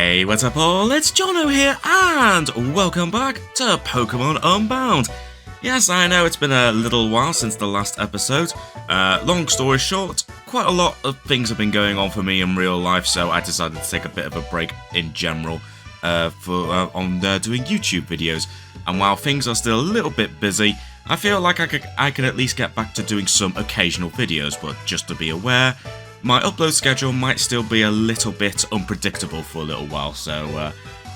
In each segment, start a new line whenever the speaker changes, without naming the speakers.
Hey, what's up all? It's Jono here, and welcome back to Pokémon Unbound. Yes, I know it's been a little while since the last episode. Long story short, quite a lot of things have been going on for me in real life, so I decided to take a bit of a break in general on doing YouTube videos. And while things are still a little bit busy, I feel like I can at least get back to doing some occasional videos, but just to be aware, my upload schedule might still be a little bit unpredictable for a little while, so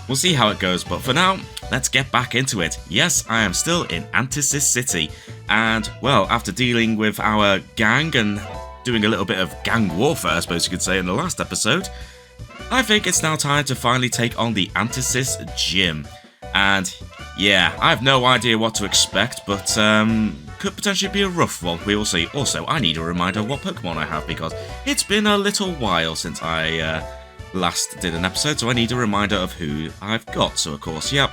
we'll see how it goes. But for now, let's get back into it. Yes, I am still in Antisis City, and well, after dealing with our gang and doing a little bit of gang warfare, I suppose you could say, in the last episode, I think it's now time to finally take on the Antisis Gym. And yeah, I have no idea what to expect, but could potentially be a rough one. We will see. Also, I need a reminder of what Pokemon I have, because it's been a little while since I last did an episode, so I need a reminder of who I've got. So of course, yep,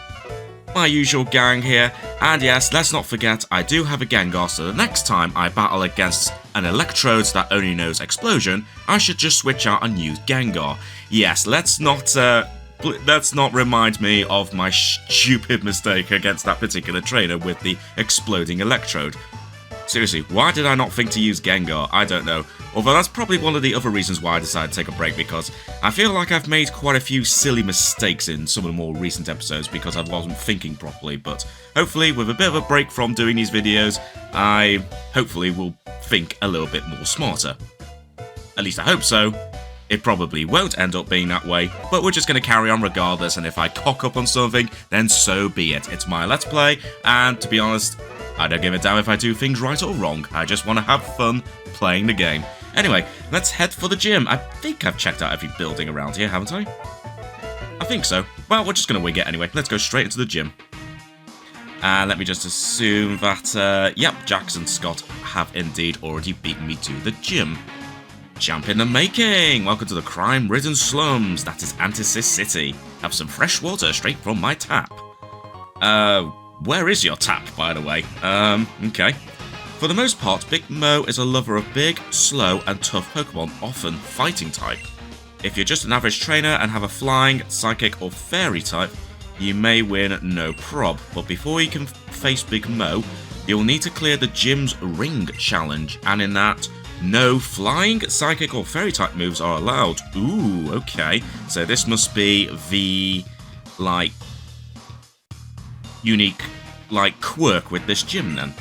my usual gang here. And yes, let's not forget, I do have a Gengar, so the next time I battle against an Electrode that only knows Explosion, I should just switch out and use Gengar. Yes, let's not remind me of my stupid mistake against that particular trainer with the exploding Electrode. Seriously, why did I not think to use Gengar? I don't know. Although that's probably one of the other reasons why I decided to take a break, because I feel like I've made quite a few silly mistakes in some of the more recent episodes because I wasn't thinking properly. But hopefully, with a bit of a break from doing these videos, I hopefully will think a little bit more smarter. At least I hope so. It probably won't end up being that way, but we're just going to carry on regardless, and if I cock up on something, then so be it. It's my Let's Play, and to be honest, I don't give a damn if I do things right or wrong. I just want to have fun playing the game. Anyway, let's head for the gym. I think I've checked out every building around here, haven't I? I think so. Well, we're just going to wing it anyway. Let's go straight into the gym. And let me just assume that, yep, Jax and Scott have indeed already beaten me to the gym. Champ in the making! Welcome to the crime-ridden slums. That is Antisis City. Have some fresh water straight from my tap. Where is your tap, by the way? Okay. For the most part, Big Mo is a lover of big, slow, and tough Pokemon, often fighting type. If you're just an average trainer and have a flying, psychic, or fairy type, you may win no prob. But before you can face Big Mo, you'll need to clear the gym's ring challenge, and in that, no flying, psychic, or fairy type moves are allowed. Ooh, okay. So this must be the, unique, quirk with this gym then.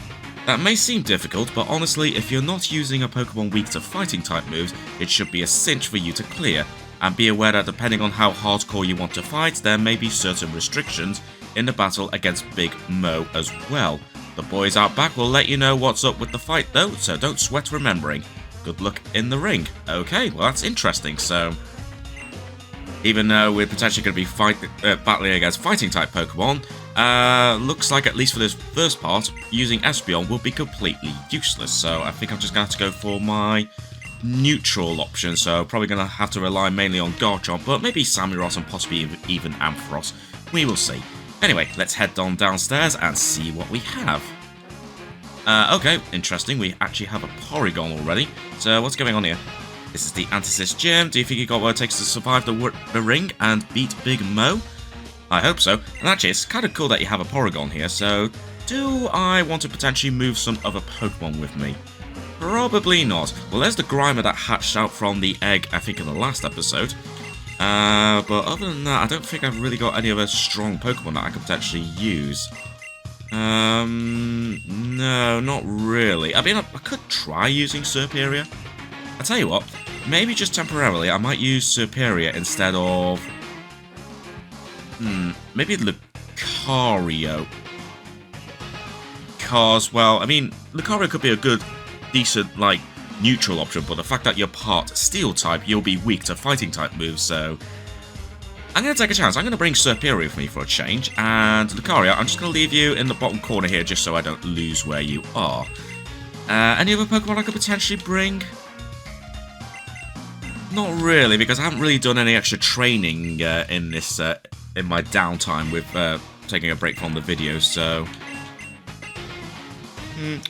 That may seem difficult, but honestly, if you're not using a Pokemon weak to fighting type moves, it should be a cinch for you to clear. And be aware that depending on how hardcore you want to fight, there may be certain restrictions in the battle against Big Mo as well. The boys out back will let you know what's up with the fight though, so don't sweat remembering. Good luck in the ring. Okay, well that's interesting, so even though we're potentially going to be battling against fighting type Pokemon, looks like at least for this first part, using Espeon will be completely useless, so I think I'm just going to have to go for my neutral option, so probably going to have to rely mainly on Garchomp, but maybe Samurott and possibly even Ampharos. We will see. Anyway, let's head on downstairs and see what we have. Okay, interesting. We actually have a Porygon already. So what's going on here? This is the Antisis Gym. Do you think you got what it takes to survive the ring and beat Big Mo? I hope so. And actually, it's kind of cool that you have a Porygon here. So do I want to potentially move some other Pokemon with me? Probably not. Well, there's the Grimer that hatched out from the egg, I think, in the last episode. But other than that, I don't think I've really got any other strong Pokemon that I could potentially use. No, not really. I mean, I could try using Serperior. I tell you what, maybe just temporarily, I might use Serperior instead of maybe Lucario. Because, well, I mean, Lucario could be a good, decent, neutral option, but the fact that you're part Steel type, you'll be weak to fighting type moves, so I'm going to take a chance. I'm going to bring Serperior with me for a change, and Lucario, I'm just going to leave you in the bottom corner here just so I don't lose where you are. Any other Pokemon I could potentially bring? Not really, because I haven't really done any extra training in this in my downtime with taking a break from the videos, so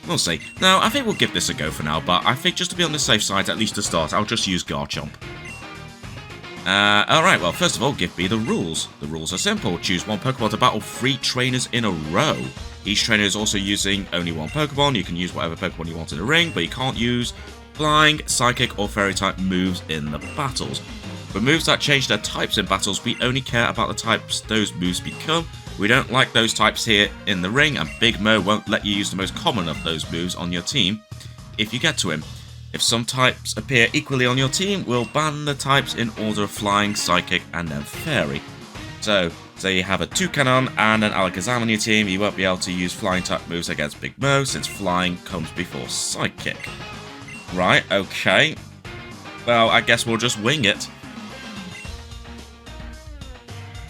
we'll see. No, I think we'll give this a go for now, but I think just to be on the safe side, at least to start, I'll just use Garchomp. Alright, well, first of all, give me the rules. The rules are simple. Choose one Pokemon to battle 3 trainers in a row. Each trainer is also using only one Pokemon. You can use whatever Pokemon you want in the ring, but you can't use Flying, Psychic, or Fairy-type moves in the battles. For moves that change their types in battles, we only care about the types those moves become. We don't like those types here in the ring, and Big Mo won't let you use the most common of those moves on your team if you get to him. If some types appear equally on your team, we'll ban the types in order of Flying, Psychic, and then Fairy. So, say you have a Toucanon and an Alakazam on your team, you won't be able to use Flying type moves against Big Mo, since Flying comes before Psychic. Right, okay. Well, I guess we'll just wing it.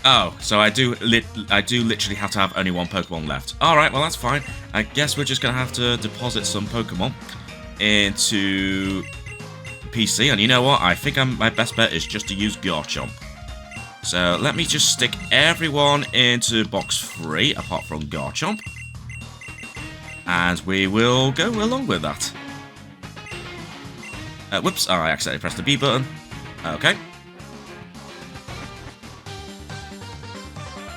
Oh, so I do literally have to have only one Pokemon left. Alright, well that's fine. I guess we're just going to have to deposit some Pokemon into PC, and you know what? I think my best bet is just to use Garchomp. So let me just stick everyone into box 3, apart from Garchomp. And we will go along with that. Whoops, I accidentally pressed the B button. Okay.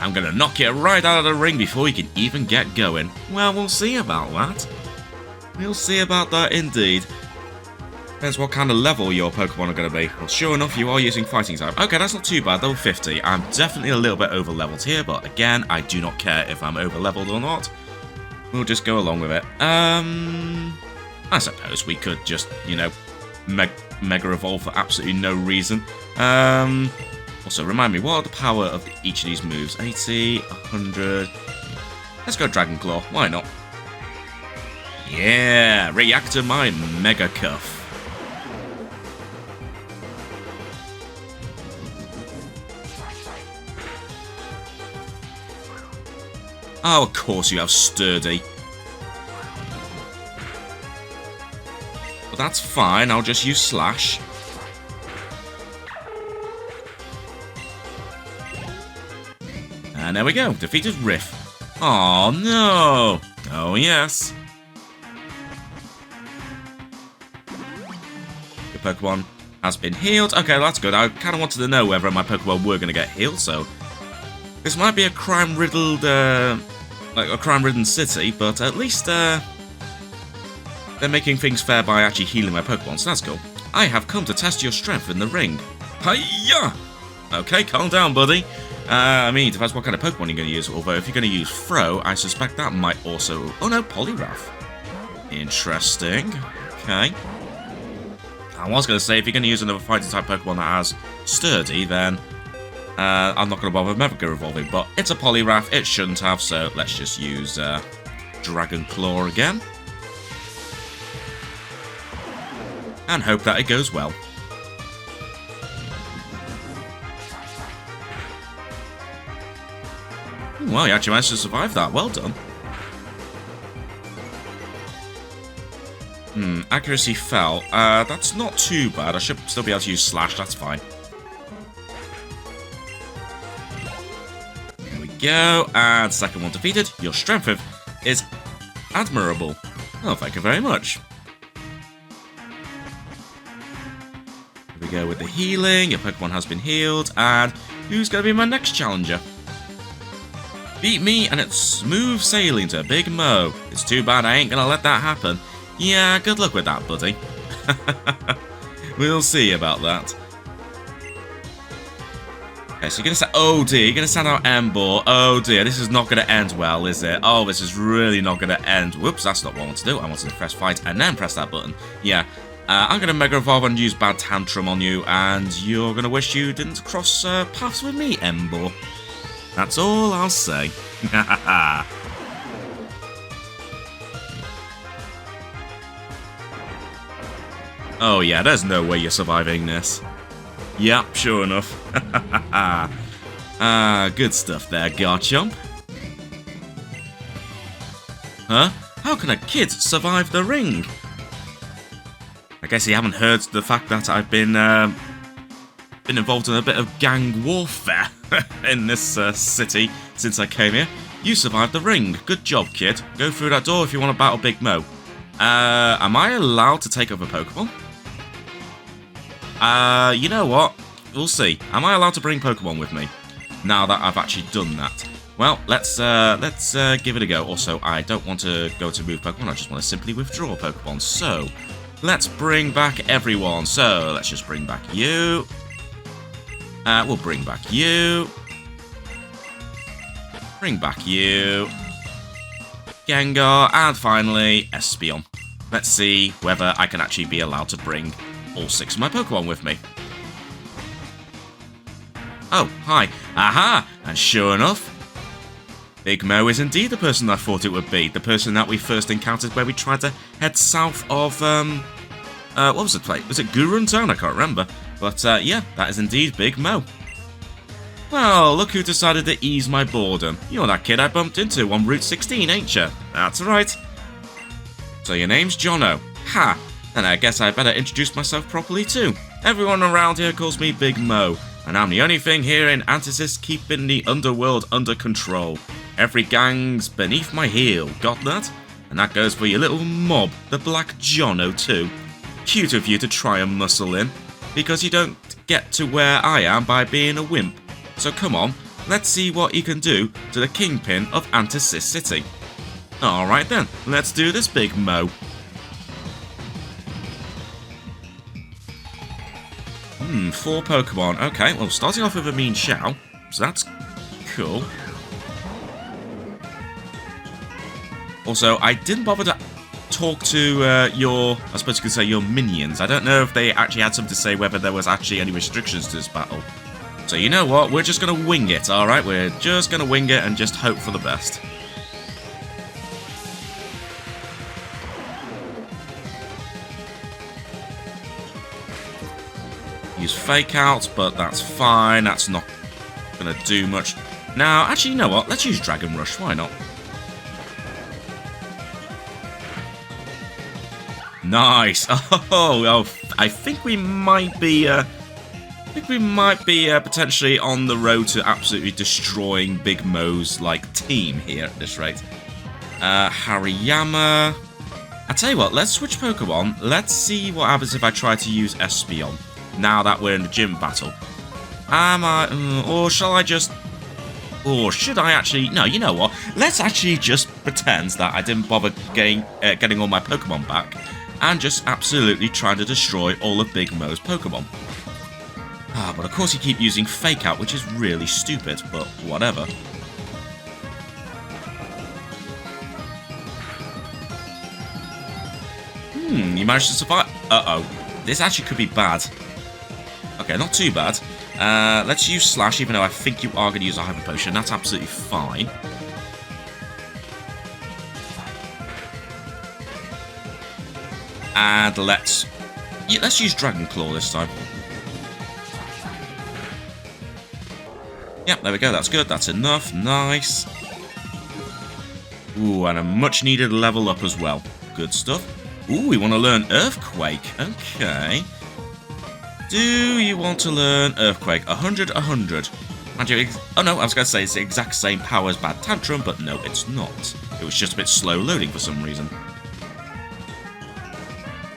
I'm gonna knock it right out of the ring before you can even get going. Well, we'll see about that. We'll see about that indeed. Depends what kind of level your Pokemon are going to be. Well, sure enough, you are using Fighting type. Okay, that's not too bad, level 50. I'm definitely a little bit over-leveled here, but again, I do not care if I'm over-leveled or not. We'll just go along with it. I suppose we could just, you know, Mega Evolve for absolutely no reason. Also, remind me, what are the power of each of these moves? 80, 100... Let's go Dragon Claw, why not? Yeah, react to my Mega Cuff. Oh, of course you have Sturdy. But that's fine, I'll just use Slash. And there we go, defeated Riff. Oh no! Oh yes. Pokemon has been healed. Okay, that's good. I kind of wanted to know whether my Pokemon were going to get healed, so this might be a crime-riddled, like a crime-ridden city, but at least they're making things fair by actually healing my Pokemon, so that's cool. I have come to test your strength in the ring. Hiya! Okay, calm down, buddy. I mean, it depends what kind of Pokemon you're going to use, although if you're going to use Throw, I suspect that might also... Oh no, Poliwrath. Interesting. Okay. I was going to say, if you're going to use another fighting type Pokemon that has Sturdy, then I'm not going to bother Mega Evolving, but it's a Poliwrath, it shouldn't have, so let's just use Dragon Claw again. And hope that it goes well. Well, you actually managed to survive that, well done. Accuracy fell. That's not too bad. I should still be able to use Slash, that's fine. There we go, and second one defeated. Your strength is admirable. Oh, thank you very much. Here we go with the healing. Your Pokemon has been healed, and who's going to be my next challenger? Beat me, and it's smooth sailing to Big Mo. It's too bad I ain't going to let that happen. Yeah, good luck with that, buddy. We'll see about that. Okay, so you're gonna say, oh dear, you're gonna send out Emboar. Oh dear, this is not gonna end well, is it? Oh, this is really not gonna end. Whoops, that's not what I want to do. I wanted to press fight and then press that button. Yeah, I'm gonna Mega Evolve and use Bad Tantrum on you, and you're gonna wish you didn't cross paths with me, Emboar. That's all I'll say. Oh yeah, there's no way you're surviving this. Yep, sure enough. Good stuff there, Garchomp. Huh? How can a kid survive the ring? I guess you haven't heard the fact that I've been involved in a bit of gang warfare in this city since I came here. You survived the ring. Good job, kid. Go through that door if you want to battle Big Mo. Am I allowed to take over Pokemon? You know what? we'll see. Am I allowed to bring Pokemon with me? Now that I've actually done that. Well, let's give it a go. Also, I don't want to go to move Pokemon. I just want to simply withdraw Pokemon. So, let's bring back everyone. So, let's just bring back you. We'll bring back you. Bring back you. Gengar. And finally, Espeon. Let's see whether I can actually be allowed to bring all 6 of my Pokemon with me. Oh, hi. Aha! And sure enough, Big Mo is indeed the person I thought it would be. The person that we first encountered where we tried to head south of, what was the place? Was it Gurun Town? I can't remember. But, yeah, that is indeed Big Mo. Well, look who decided to ease my boredom. You're that kid I bumped into on Route 16, ain't you? That's right. So your name's Jono. Ha! Then I guess I better introduce myself properly too. Everyone around here calls me Big Mo, and I'm the only thing here in Antisis keeping the underworld under control. Every gang's beneath my heel, got that? And that goes for your little mob, the Black Jono too. Cute of you to try and muscle in, because you don't get to where I am by being a wimp. So come on, let's see what you can do to the kingpin of Antisis City. Alright then, let's do this, Big Mo. 4 Pokemon. Okay, well, starting off with a mean Shao, so that's cool. Also, I didn't bother to talk to your, I suppose you could say, your minions. I don't know if they actually had something to say whether there was actually any restrictions to this battle. So you know what, we're just going to wing it, alright? We're just going to wing it and just hope for the best. Use Fake Out, but that's fine. That's not going to do much. Now, actually, you know what? Let's use Dragon Rush. Why not? Nice. Oh, I think we might be. Potentially on the road to absolutely destroying Big Mo's team here at this rate. Hariyama. I tell you what. Let's switch Pokemon. Let's see what happens if I try to use Espeon. Now that we're in the gym battle. Or shall I just... Or should I actually... No, you know what? Let's actually just pretend that I didn't bother getting all my Pokemon back. And just absolutely trying to destroy all of Big Mo's Pokemon. But of course you keep using Fake Out, which is really stupid, but whatever. You managed to survive... Uh-oh. This actually could be bad. Okay, not too bad. Let's use Slash, even though I think you are going to use a Hyper Potion. That's absolutely fine. And let's use Dragon Claw this time. Yep, there we go. That's good. That's enough. Nice. Ooh, and a much-needed level up as well. Good stuff. Ooh, we want to learn Earthquake. Okay. Do you want to learn Earthquake? 100, 100. Oh no, I was going to say it's the exact same power as Bad Tantrum, but no, it's not. It was just a bit slow loading for some reason.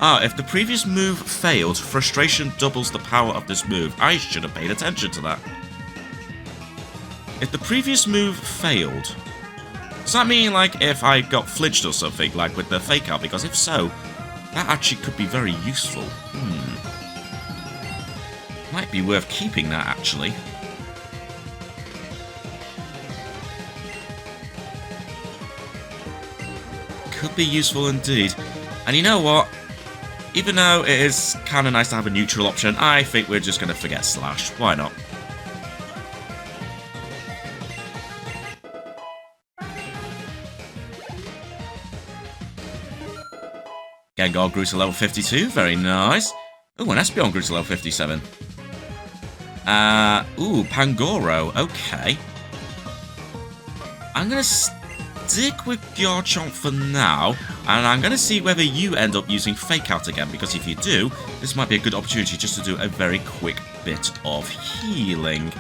If the previous move failed, Frustration doubles the power of this move. I should have paid attention to that. If the previous move failed, does that mean if I got flinched or something, with the Fake Out? Because if so, that actually could be very useful. Might be worth keeping that, actually. Could be useful indeed. And you know what? Even though it is kind of nice to have a neutral option, I think we're just going to forget Slash. Why not? Gengar grew to level 52. Very nice. Ooh, an Espeon grew to level 57. Ooh, Pangoro. Okay. I'm going to stick with Garchomp for now, and I'm going to see whether you end up using Fake Out again, because if you do, this might be a good opportunity just to do a very quick bit of healing.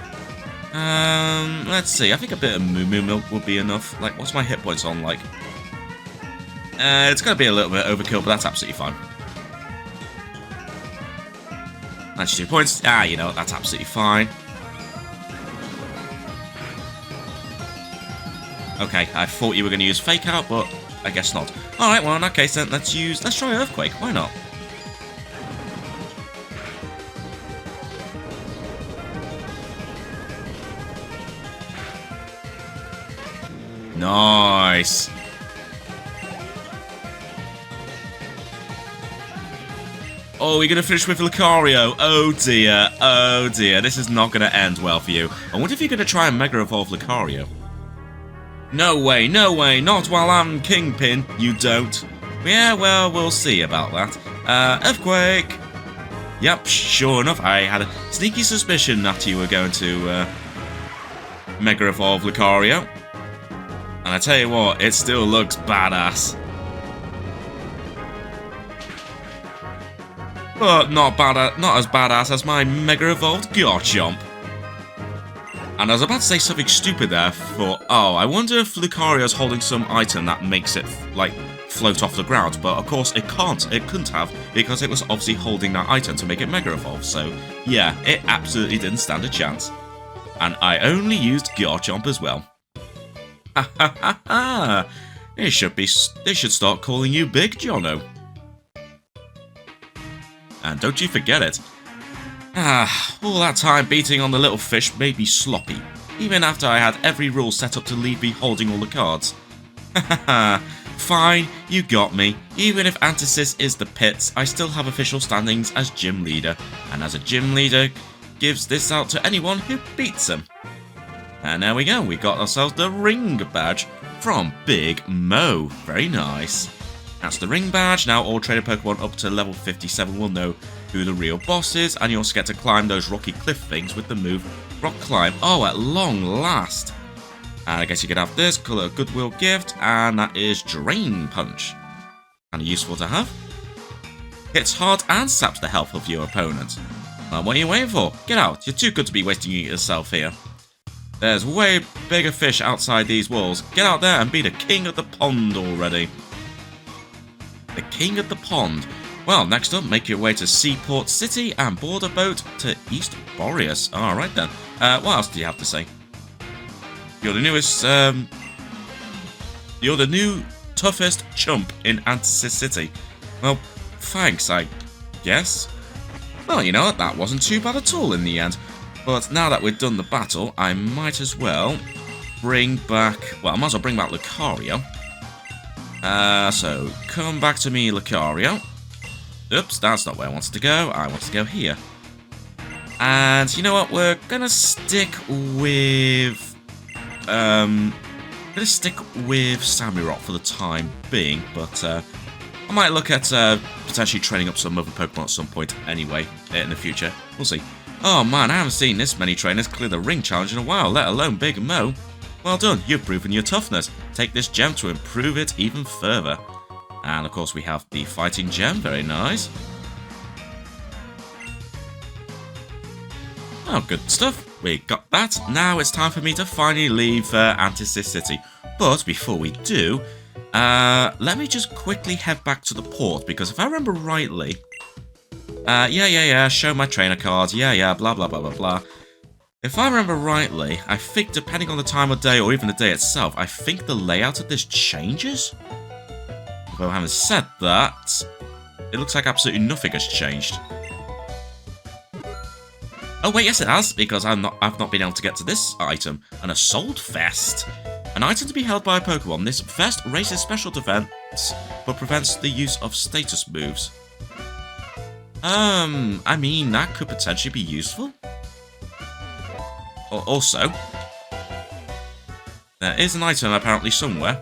Let's see. I think a bit of Moo Moo Milk would be enough. What's my hit points on, It's going to be a little bit overkill, but that's absolutely fine. 92 points. Ah, you know, that's absolutely fine. Okay, I thought you were going to use Fake Out, but I guess not. Alright, well, in that case, then, let's try Earthquake. Why not? Nice. Oh, we're going to finish with Lucario. Oh dear, oh dear. This is not going to end well for you. I wonder if you're going to try and Mega Evolve Lucario. No way, not while I'm Kingpin, you don't. Yeah, well, we'll see about that. Earthquake! Yep, sure enough, I had a sneaky suspicion that you were going to Mega Evolve Lucario. And I tell you what, it still looks badass. But not as badass as my Mega Evolved Garchomp. And I was about to say something stupid there for, oh, I wonder if Lucario's holding some item that makes it, like, float off the ground. But, of course, it couldn't have, because it was obviously holding that item to make it Mega Evolve. So, yeah, it absolutely didn't stand a chance. And I only used Garchomp as well. Ha ha ha ha! They should start calling you Big Jono. And don't you forget it. All that time beating on the little fish made me sloppy, even after I had every rule set up to leave me holding all the cards. Hahaha, fine, you got me. Even if Antisis is the pits, I still have official standings as gym leader, and as a gym leader, gives this out to anyone who beats him. And there we go, we got ourselves the ring badge from Big Mo. Very nice. That's the ring badge. Now all trainer Pokemon up to level 57 will know who the real boss is, and you also get to climb those rocky cliff things with the move Rock Climb. Oh, at long last. And I guess you could have this, Colour Goodwill Gift, and that is Drain Punch. Kind of useful to have. Hits hard and saps the health of your opponent. Well, what are you waiting for? Get out, you're too good to be wasting yourself here. There's way bigger fish outside these walls. Get out there and be the king of the pond already. The king of the pond. Well, next up, make your way to Seaport City and board a boat to East Borrius. Alright then. What else do you have to say? You're the newest, you're the new toughest chump in Antisis City. Well, thanks, I guess. Well, you know what, that wasn't too bad at all in the end. But now that we've done the battle, I might as well bring back... Well, I might as well bring back Lucario. So, come back to me, Lucario. Oops, that's not where I wanted to go. I want to go here. And you know what? We're gonna stick with Samurott for the time being, but I might look at potentially training up some other Pokemon at some point anyway in the future. We'll see. Oh man, I haven't seen this many trainers clear the ring challenge in a while, let alone Big Mo. Well done, you've proven your toughness. Take this gem to improve it even further. And of course we have the fighting gem, very nice. Oh, good stuff. We got that. Now it's time for me to finally leave Antisis City. But before we do, let me just quickly head back to the port, because if I remember rightly... yeah, show my trainer cards, yeah, blah, blah, blah, blah, blah. If I remember rightly, I think depending on the time of day or even the day itself, I think the layout of this changes? Though having said that, it looks like absolutely nothing has changed. Oh wait, yes it has, because I've not been able to get to this item. An Assault Vest. An item to be held by a Pokemon. This vest raises special defense, but prevents the use of status moves. I mean, that could potentially be useful. Also, there is an item apparently somewhere.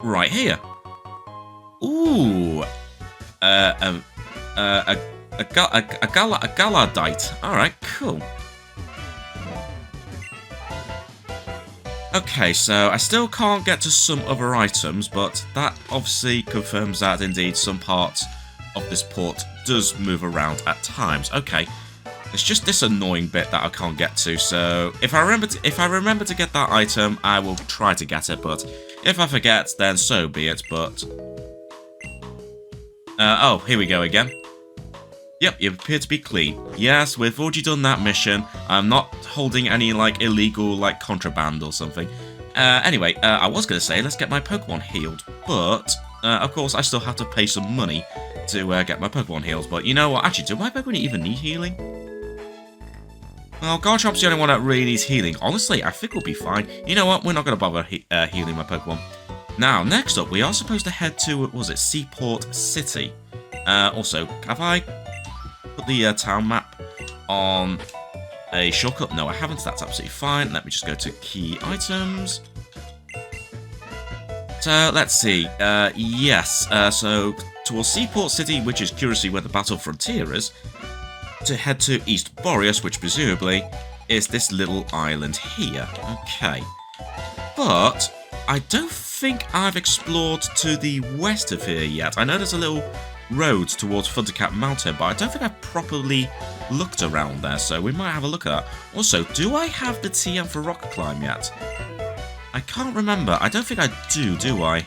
Right here. Ooh. A Galadite. Alright, cool. Okay, so I still can't get to some other items, but that obviously confirms that indeed some parts of this port does move around at times. Okay, it's just this annoying bit that I can't get to. So if I remember to get that item, I will try to get it. But if I forget, then so be it. But Oh, here we go again. Yep, you appear to be clean. Yes, we've already done that mission. I'm not holding any, like, illegal, like, contraband or something. Anyway, I was going to say, let's get my Pokemon healed. But, of course, I still have to pay some money to get my Pokemon healed. But you know what? Actually, do my Pokemon even need healing? Well, Garchomp's the only one that really needs healing. Honestly, I think we'll be fine. You know what? We're not going to bother healing my Pokemon. Now, next up, we are supposed to head to, what was it, Seaport City. Also, have I put the town map on a shortcut? No, I haven't. That's absolutely fine. Let me just go to key items. So, let's see. Yes, so towards Seaport City, which is curiously where the Battle Frontier is, to head to East Borrius, which presumably is this little island here. Okay. But I don't think I've explored to the west of here yet. I know there's a little road towards Thundercap Mountain, but I don't think I've properly looked around there, so we might have a look at that. Also, do I have the TM for rock climb yet? I can't remember. I don't think I do I?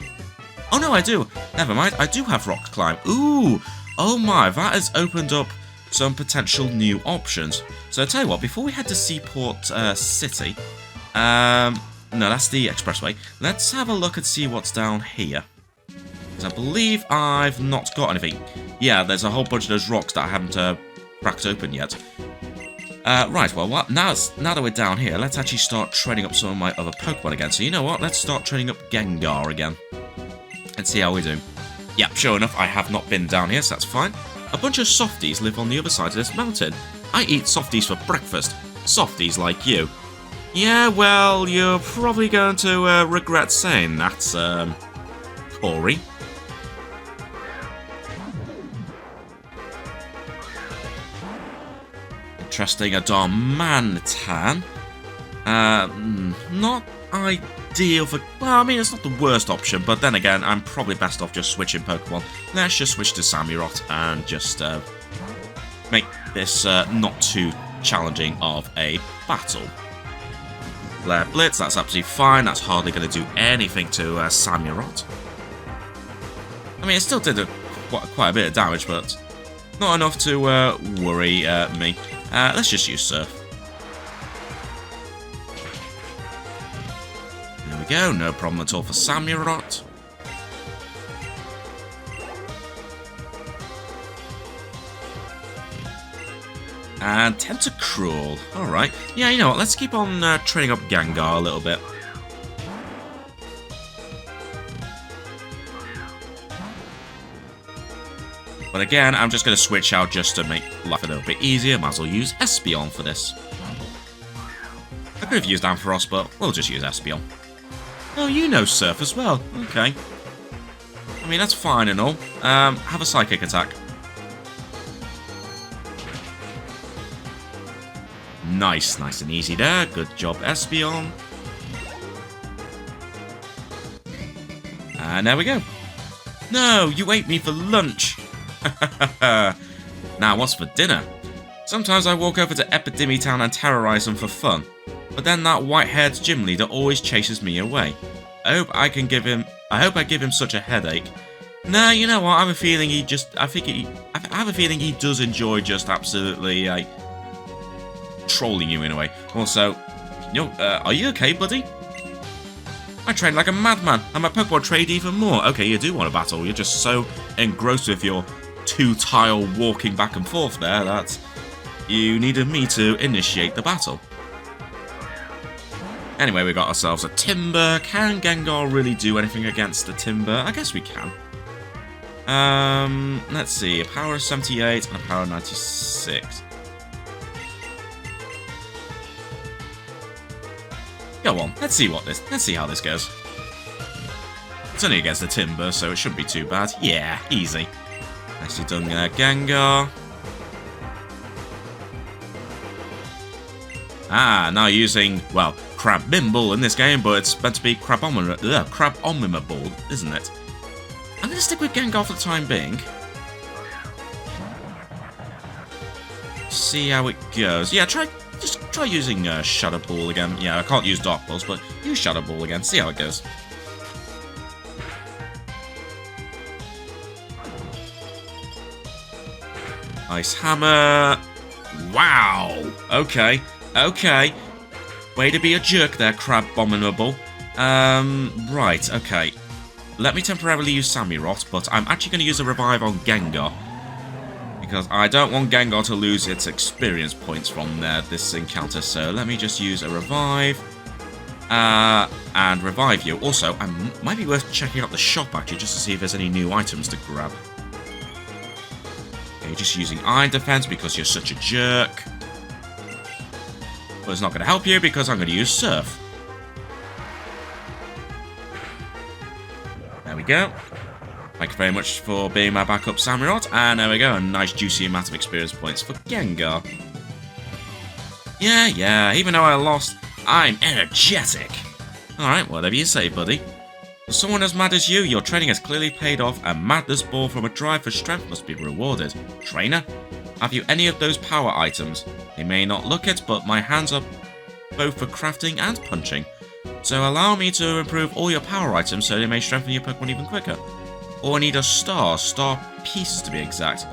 Oh no, I do. Never mind, I do have rock climb. Ooh! Oh my, that has opened up some potential new options. So I'll tell you what, before we head to Seaport City, no, that's the expressway. Let's have a look and see what's down here. Because I believe I've not got anything. Yeah, there's a whole bunch of those rocks that I haven't cracked open yet. Right, well, now that we're down here, let's actually start training up some of my other Pokemon again. So you know what, let's start training up Gengar again. And see how we do. Yeah, sure enough, I have not been down here, so that's fine. A bunch of softies live on the other side of this mountain. I eat softies for breakfast. Softies like you. Yeah, well, you're probably going to regret saying that, Corey. Interesting, a Darmanitan. Not ideal for... Well, I mean, it's not the worst option, but then again, I'm probably best off just switching Pokemon. Let's just switch to Samurott and just make this not too challenging of a battle. Flare Blitz, that's absolutely fine. That's hardly going to do anything to Samurott. I mean, it still did quite a bit of damage, but not enough to worry me. Let's just use Surf. There we go, no problem at all for Samurott. And Tentacruel. Alright. Yeah, you know what, let's keep on training up Gengar a little bit. But again, I'm just going to switch out just to make life a little bit easier. Might as well use Espeon for this. I could have used Ampharos, but we'll just use Espeon. Oh, you know Surf as well. Okay. I mean, that's fine and all. Have a Psychic attack. Nice, nice and easy there. Good job, Espeon. And there we go. No, you ate me for lunch. Now, what's for dinner? Sometimes I walk over to Epidemic Town and terrorize them for fun, but then that white-haired gym leader always chases me away. I hope I give him such a headache. Nah, you know what? I have a feeling I have a feeling he does enjoy just absolutely trolling you in a way. Also, are you okay, buddy? I train like a madman, and my Pokemon trade even more. Okay, you do want to battle. You're just so engrossed with your two-tile walking back and forth there that you needed me to initiate the battle. Anyway, we got ourselves a Timber. Can Gengar really do anything against the Timber? I guess we can. Let's see. A power of 78 and a power of 96. Go on, let's see how this goes. It's only against the Timber, so it shouldn't be too bad. Yeah, easy. Nicely done, Gengar. Ah, now using, well, Crabimble in this game, but it's meant to be Crabominable, isn't it? I'm going to stick with Gengar for the time being. See how it goes. Yeah, just try using Shadow Ball again. Yeah, I can't use Dark Balls, but use Shadow Ball again. See how it goes. Ice hammer. Wow. Okay. Okay. Way to be a jerk there, Crab-Abominable. Right, okay. Let me temporarily use Samurott, but I'm actually going to use a revive on Gengar. Because I don't want Gengar to lose its experience points from this encounter. So let me just use a revive. And revive you. Also, might be worth checking out the shop, actually, just to see if there's any new items to grab. Okay, just using Iron Defense because you're such a jerk. But it's not going to help you because I'm going to use Surf. There we go. Thank you very much for being my backup Samurott. And there we go, a nice juicy amount of experience points for Gengar. Yeah, even though I lost, I'm energetic. Alright, whatever you say, buddy. For someone as mad as you, your training has clearly paid off, and madness born from a drive for strength must be rewarded. Trainer, have you any of those power items? They may not look it, but my hands are both for crafting and punching. So allow me to improve all your power items so they may strengthen your Pokemon even quicker. Or I need a star piece to be exact.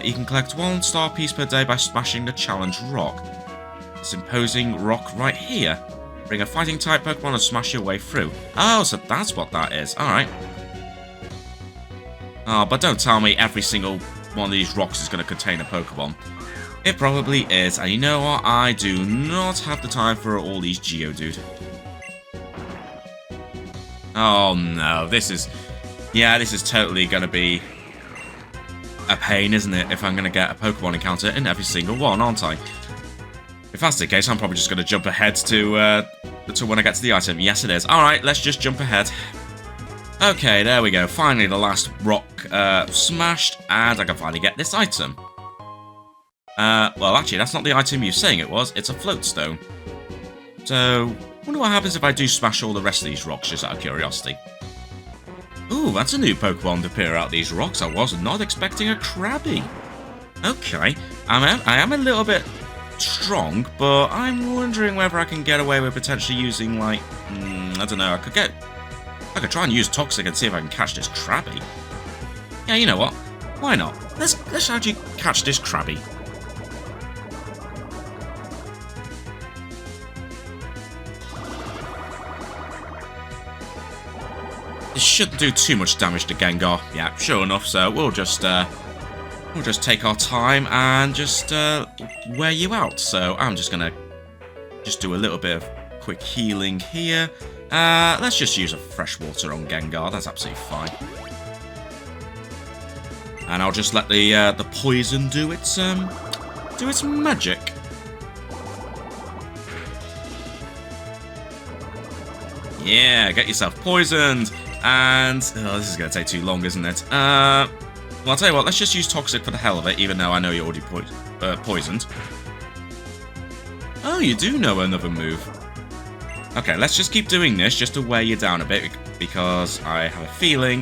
You can collect 1 star piece per day by smashing the challenge rock. This imposing rock right here. Bring a fighting type Pokemon and smash your way through. Oh, so that's what that is. Alright. Oh, but don't tell me every single one of these rocks is going to contain a Pokemon. It probably is, and you know what? I do not have the time for all these Geodude. Oh no, this is totally going to be a pain, isn't it? If I'm going to get a Pokemon encounter in every single one, aren't I? If that's the case, I'm probably just going to jump ahead to when I get to the item. Yes, it is. Alright, let's just jump ahead. Okay, there we go. Finally, the last rock smashed, and I can finally get this item. Well, actually, that's not the item you're saying it was. It's a float stone. So, wonder what happens if I do smash all the rest of these rocks, just out of curiosity. Ooh, that's a new Pokemon to appear out these rocks. I was not expecting a Krabby. Okay, I am a little bit strong, but I'm wondering whether I can get away with potentially using, like, I don't know, I could try and use Toxic and see if I can catch this Krabby. Yeah, you know what? Why not? Let's actually catch this Krabby. This shouldn't do too much damage to Gengar. Yeah, sure enough, so we'll just take our time and just wear you out. So I'm just gonna do a little bit of quick healing here. Let's just use a fresh water on Gengar. That's absolutely fine. And I'll just let the poison do its magic. Yeah, get yourself poisoned. And this is gonna take too long, isn't it? Well, I'll tell you what, let's just use Toxic for the hell of it, even though I know you're already poisoned. Oh, you do know another move. Okay, let's just keep doing this, just to wear you down a bit, because I have a feeling...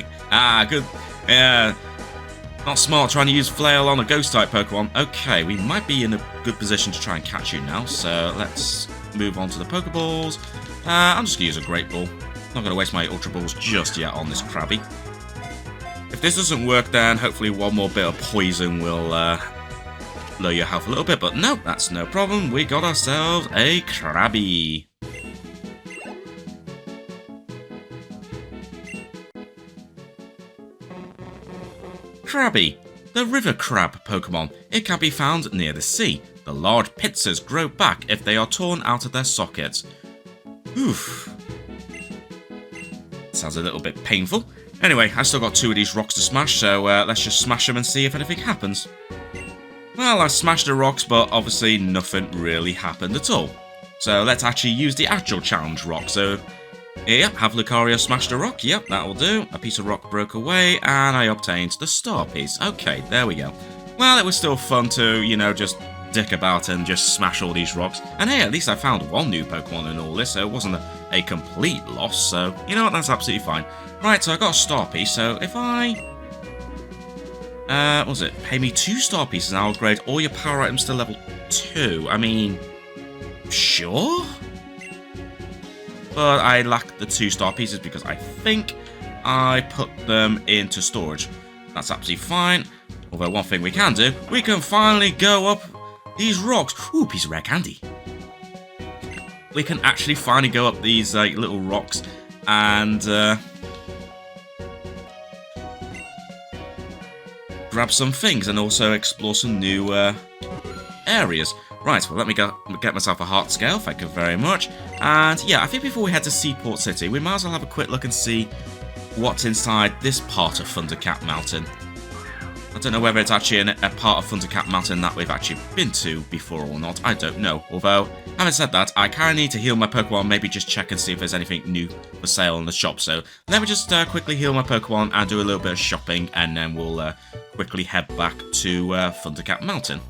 good. Yeah, not smart trying to use Flail on a Ghost-type Pokemon. Okay, we might be in a good position to try and catch you now, so let's move on to the Pokeballs. I'm just going to use a Great Ball. Not going to waste my Ultra Balls just yet on this Krabby. If this doesn't work, then hopefully one more bit of poison will lower your health a little bit. But no, that's no problem. We got ourselves a Krabby. Krabby, the river crab Pokemon. It can be found near the sea. The large pincers grow back if they are torn out of their sockets. Oof. Sounds a little bit painful. Anyway, I still got 2 of these rocks to smash, so let's just smash them and see if anything happens. Well, I smashed the rocks, but obviously nothing really happened at all. So let's actually use the actual challenge rock. So, yep, have Lucario smashed a rock. Yep, that'll do. A piece of rock broke away, and I obtained the star piece. Okay, there we go. Well, it was still fun to, you know, just dick about and just smash all these rocks. And hey, at least I found 1 new Pokemon in all this, so it wasn't a complete loss. So, you know what, that's absolutely fine. Right, so I got a star piece, so if I... what was it? Pay me 2 star pieces and I'll upgrade all your power items to level 2. I mean... sure? But I lack the 2 star pieces because I think I put them into storage. That's absolutely fine. Although one thing we can do, we can finally go up these rocks. Ooh, piece of rare candy. We can actually finally go up these little rocks and grab some things and also explore some new areas. Right, well, let me get myself a heart scale, thank you very much. And yeah, I think before we head to Seaport City, we might as well have a quick look and see what's inside this part of Thundercap Mountain. I don't know whether it's actually a part of Thundercap Mountain that we've actually been to before or not, I don't know. Although, having said that, I kind of need to heal my Pokemon, maybe just check and see if there's anything new for sale in the shop. So, let me just quickly heal my Pokemon and do a little bit of shopping, and then we'll quickly head back to Thundercap Mountain.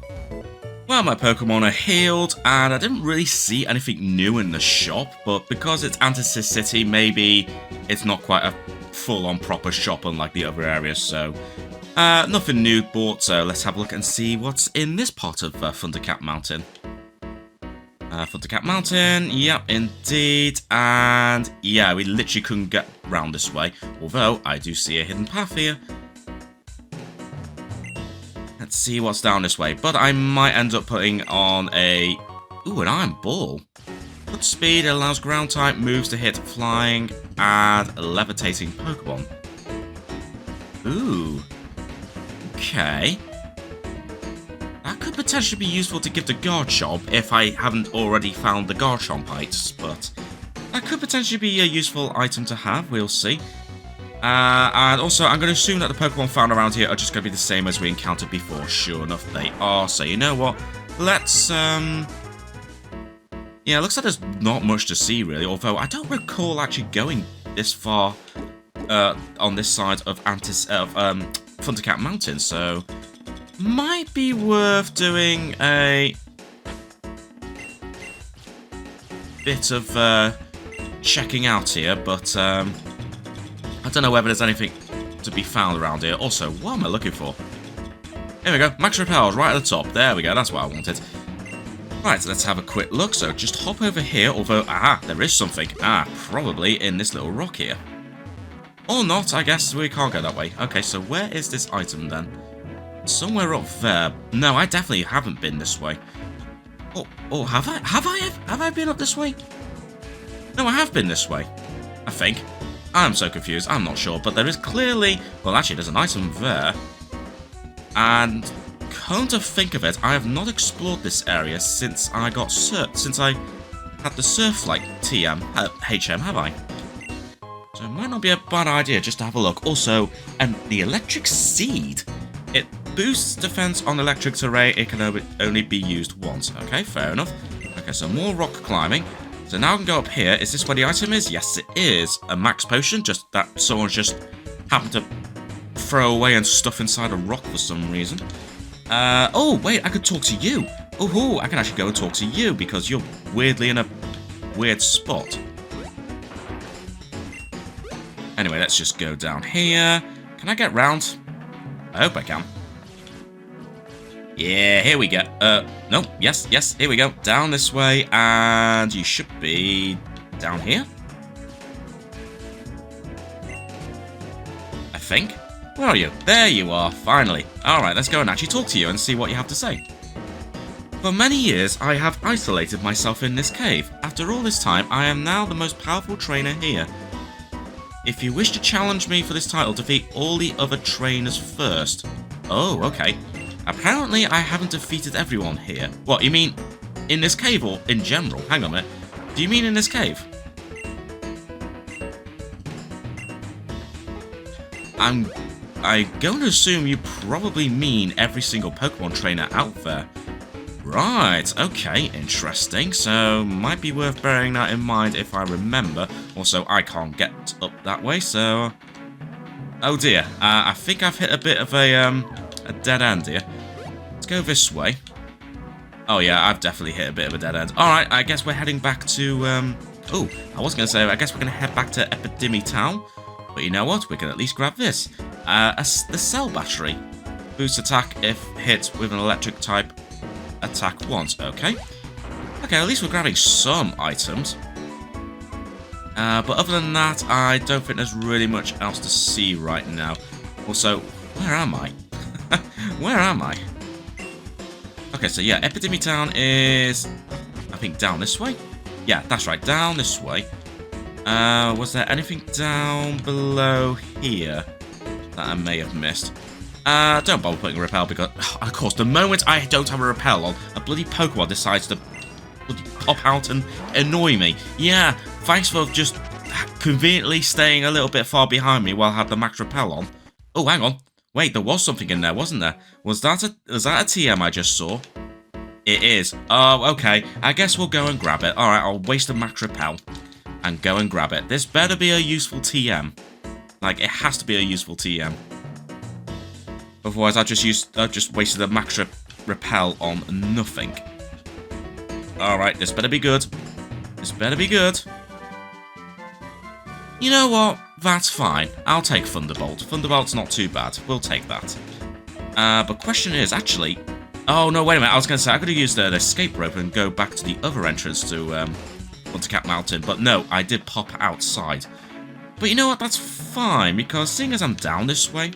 Well, my Pokemon are healed, and I didn't really see anything new in the shop, but because it's Antisis City, maybe it's not quite a full-on proper shop unlike the other areas, so nothing new bought, so let's have a look and see what's in this part of Thundercap Mountain. Thundercap Mountain, yep, indeed, and yeah, we literally couldn't get round this way, although I do see a hidden path here. Let's see what's down this way, but I might end up putting on an iron ball. Good speed, allows ground type moves to hit flying and levitating Pokemon. Ooh. Okay. That could potentially be useful to give to Garchomp if I haven't already found the Garchompites, but that could potentially be a useful item to have, we'll see. And also, I'm going to assume that the Pokemon found around here are just going to be the same as we encountered before. Sure enough, they are. So, you know what? Let's, yeah, it looks like there's not much to see, really. Although, I don't recall actually going this far on this side of Thundercap Mountain. So, might be worth doing a bit of checking out here. But, I don't know whether there's anything to be found around here. Also, what am I looking for? Here we go. Max Repels right at the top. There we go. That's what I wanted. Right, let's have a quick look. So just hop over here. Although, there is something. Probably in this little rock here. Or not. I guess we can't go that way. Okay, so where is this item then? Somewhere up there. No, I definitely haven't been this way. Oh, have I? Have I been up this way? No, I have been this way. I think. I'm so confused, I'm not sure, but there is clearly... Well, actually, there's an item there. And, come to think of it, I have not explored this area since I got since I had the Surflight HM, have I? So it might not be a bad idea just to have a look. Also, the Electric Seed. It boosts defense on electric terrain, it can only be used once. Okay, fair enough. Okay, so more rock climbing. So now I can go up here. Is this where the item is? Yes, it is. A max potion, just that someone's just happened to throw away and stuff inside a rock for some reason. Oh, wait, I could talk to you. Oh, I can actually go and talk to you because you're weirdly in a weird spot. Anyway, let's just go down here. Can I get round? I hope I can. Yeah, here we go. No, yes, here we go. Down this way, and you should be down here. I think. Where are you? There you are, finally. Alright, let's go and actually talk to you and see what you have to say. For many years, I have isolated myself in this cave. After all this time, I am now the most powerful trainer here. If you wish to challenge me for this title, defeat all the other trainers first. Oh, okay. Apparently, I haven't defeated everyone here. What, you mean in this cave or in general? Hang on a minute. Do you mean in this cave? I'm going to assume you probably mean every single Pokemon trainer out there. Right, okay, interesting. So, might be worth bearing that in mind if I remember. Also, I can't get up that way, so... Oh dear, I think I've hit a bit of a dead end here. Let's go this way. Oh yeah, I've definitely hit a bit of a dead end. Alright, I guess we're heading back to, Oh, I was going to say, I guess we're going to head back to Epidemi Town. But you know what? We can at least grab this. The Cell Battery. Boosts attack if hit with an electric type attack once. Okay. Okay, at least we're grabbing some items. But other than that, I don't think there's really much else to see right now. Also, where am I? Where am I? Okay, so yeah, Epidemic Town is, I think, down this way. Yeah, that's right, down this way. Was there anything down below here that I may have missed? Don't bother putting a repel because, of course, the moment I don't have a repel on, a bloody Pokemon decides to bloody pop out and annoy me. Yeah, thanks for just conveniently staying a little bit far behind me while I had the max repel on. Oh, hang on. Wait, there was something in there, wasn't there? Was that a TM I just saw? It is. Oh, okay. I guess we'll go and grab it. Alright, I'll waste a max repel and go and grab it. This better be a useful TM. Like, it has to be a useful TM. Otherwise, I just wasted a max repel on nothing. Alright, this better be good. This better be good. You know what? That's fine. I'll take Thunderbolt. Thunderbolt's not too bad. We'll take that. But question is, actually... Oh, no, wait a minute. I was going to say, I could have used the escape rope and go back to the other entrance to Thundercap Mountain. But no, I did pop outside. But you know what? That's fine, because seeing as I'm down this way,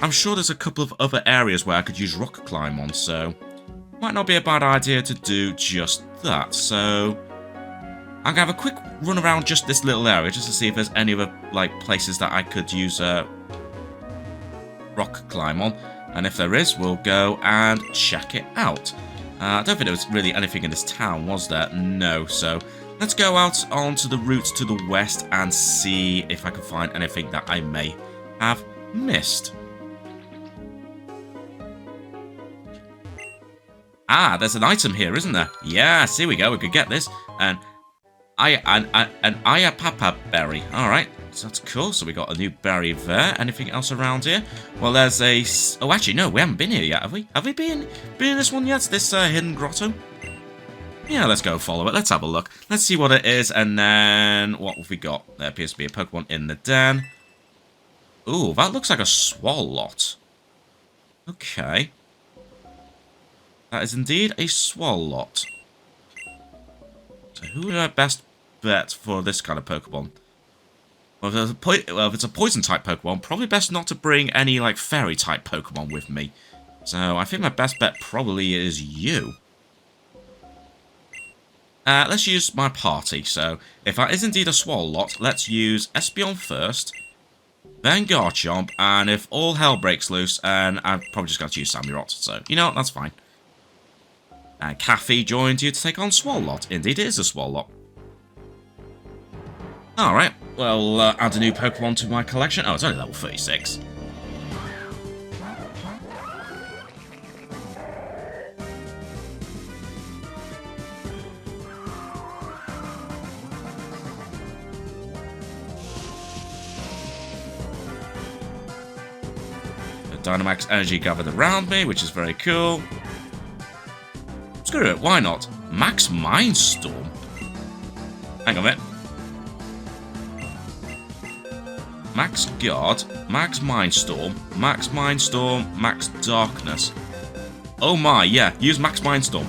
I'm sure there's a couple of other areas where I could use rock climb on, so... Might not be a bad idea to do just that, so... I'm going to have a quick run around just this little area, just to see if there's any other, like, places that I could use rock climb on. And if there is, we'll go and check it out. I don't think there was really anything in this town, was there? No, so let's go out onto the route to the west and see if I can find anything that I may have missed. Ah, there's an item here, isn't there? Yes, here we go. We could get this. And an Ayapapa berry. All right, so that's cool. So we got a new berry there. Anything else around here? Well, there's a... Oh, actually, no, we haven't been here yet, have we? Have we been in this one yet? This hidden grotto? Yeah, let's go follow it. Let's have a look. Let's see what it is. And then what have we got? There appears to be a Pokemon in the den. Ooh, that looks like a Swalot. Okay. That is indeed a Swalot. So who would I best bet for this kind of Pokemon? Well, if it's a poison-type Pokemon, probably best not to bring any, like, fairy-type Pokemon with me. So I think my best bet probably is you. Let's use my party. So if that is indeed a Swalot, let's use Espeon first, then Garchomp, and if all hell breaks loose, and I'm probably just going to use Samurott. So, you know what, that's fine. And Kathy joined you to take on Swalot. Indeed, it is a Swalot. Alright, well, add a new Pokemon to my collection. Oh, it's only level 36. The Dynamax energy gathered around me, which is very cool. Screw it, why not? Max Mindstorm? Hang on a minute. Max Guard, Max Mindstorm, Max Mindstorm, Max Darkness. Oh my, yeah, use Max Mindstorm.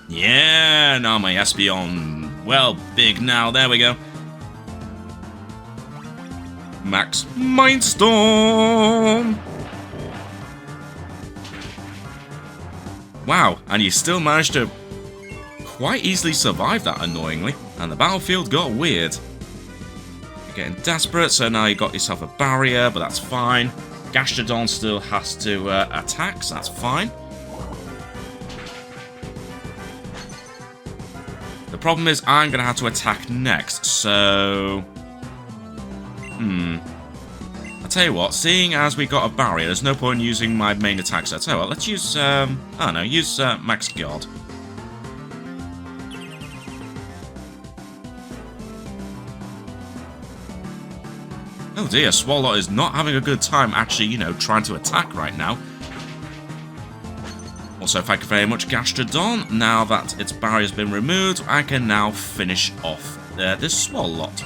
Yeah, now my Espeon, well, big now, there we go. Max Mindstorm! Wow, and you still managed to quite easily survive that, annoyingly. And the battlefield got weird. You're getting desperate, so now you got yourself a barrier, but that's fine. Gastrodon still has to attack, so that's fine. The problem is I'm going to have to attack next, so... I'll tell you what, seeing as we got a barrier, there's no point in using my main attack, so I'll tell you what, let's use, I don't know, use Max Guard. Oh dear, Swalot is not having a good time actually, you know, trying to attack right now. Also, thank you very much, Gastrodon. Now that its barrier's been removed, I can now finish off this Swalot.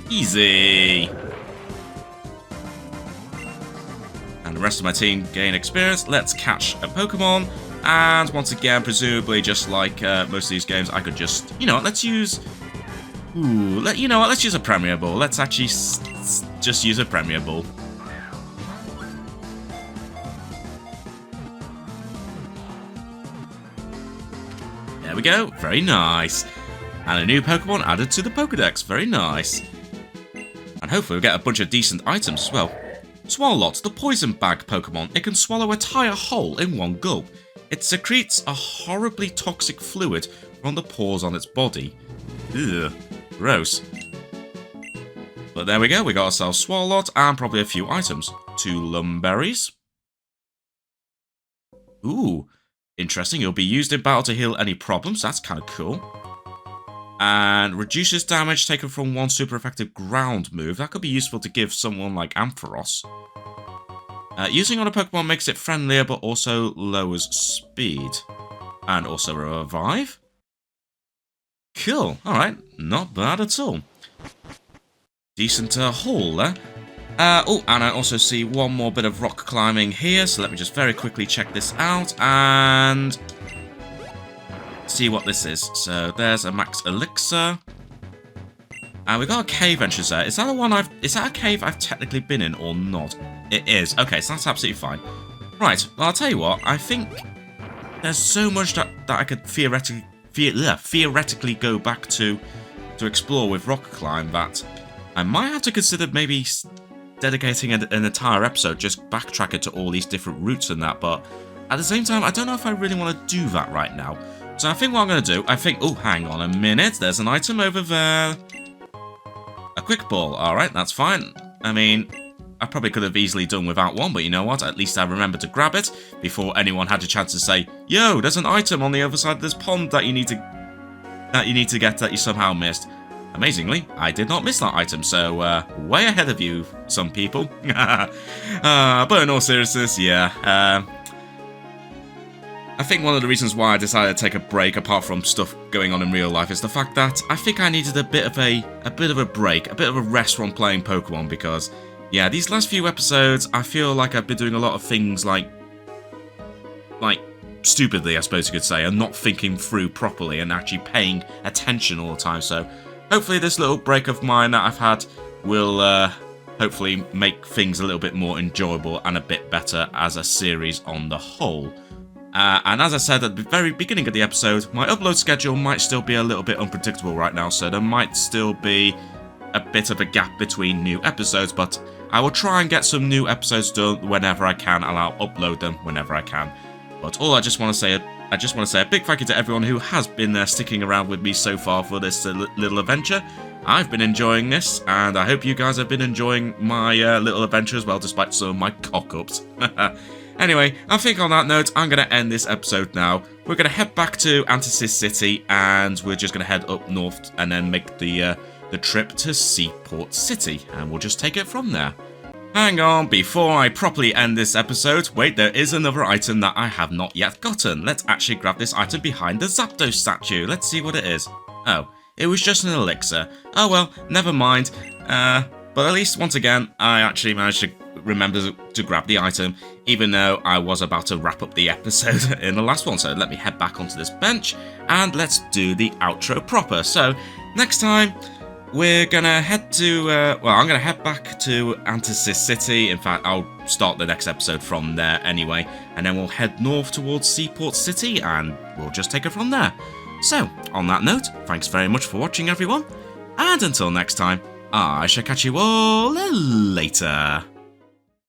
Easy. And the rest of my team gain experience. Let's catch a Pokemon. And once again, presumably just like most of these games, I could just, you know what, let's use... Ooh, you know what, let's use a Premier Ball. Let's actually just use a Premier Ball. There we go, very nice. And a new Pokemon added to the Pokedex, very nice. And hopefully we'll get a bunch of decent items as well. Swalot, the poison bag Pokemon. It can swallow a entire whole in one gulp. It secretes a horribly toxic fluid from the pores on its body. Ugh, gross. But there we go, we got ourselves Swalot and probably a few items. 2 Lumberries. Ooh, interesting. It'll be used in battle to heal any problems. That's kind of cool. And reduces damage taken from one super effective ground move. That could be useful to give someone like Ampharos. Using on a Pokemon makes it friendlier, but also lowers speed. And also a revive. Cool. Alright. Not bad at all. Decent haul there. Oh, and I also see one more bit of rock climbing here. So let me just very quickly check this out. And... see what this is. So there's a max elixir. And we got a cave entrance there. Is that a cave I've technically been in or not? It is. Okay, so that's absolutely fine. Right, well I'll tell you what, I think there's so much that I could theoretically go back to explore with rock climb that I might have to consider maybe dedicating an entire episode just backtracking to all these different routes and that, but at the same time I don't know if I really want to do that right now. So I think what I'm going to do, oh, hang on a minute, there's an item over there. A quick ball, alright, that's fine. I mean, I probably could have easily done without one, but you know what, at least I remembered to grab it before anyone had a chance to say, yo, there's an item on the other side of this pond that you need to get that you somehow missed. Amazingly, I did not miss that item, so way ahead of you, some people. But in all seriousness, yeah, I think one of the reasons why I decided to take a break, apart from stuff going on in real life, is the fact that I think I needed a bit of a break, a bit of a rest from playing Pokemon, because, yeah, these last few episodes, I feel like I've been doing a lot of things like stupidly, I suppose you could say, and not thinking through properly and actually paying attention all the time. So hopefully this little break of mine that I've had will hopefully make things a little bit more enjoyable and a bit better as a series on the whole. And as I said at the very beginning of the episode, my upload schedule might still be a little bit unpredictable right now, so there might still be a bit of a gap between new episodes, but I will try and get some new episodes done whenever I can, and I'll upload them whenever I can. But I just want to say a big thank you to everyone who has been sticking around with me so far for this little adventure. I've been enjoying this, and I hope you guys have been enjoying my little adventure as well, despite some of my cock-ups. Anyway, I think on that note, I'm going to end this episode now. We're going to head back to Antisis City, and we're just going to head up north and then make the trip to Seaport City, and we'll just take it from there. Hang on, before I properly end this episode, wait, there is another item that I have not yet gotten. Let's actually grab this item behind the Zapdos statue. Let's see what it is. Oh, it was just an elixir. Oh well, never mind. But at least, once again, I actually managed to remember to grab the item, even though I was about to wrap up the episode in the last one. So let me head back onto this bench, and let's do the outro proper. So, next time, we're gonna head to, I'm gonna head back to Antisis City. In fact, I'll start the next episode from there anyway, and then we'll head north towards Seaport City, and we'll just take it from there. So, on that note, thanks very much for watching, everyone, and until next time, I shall catch you all later.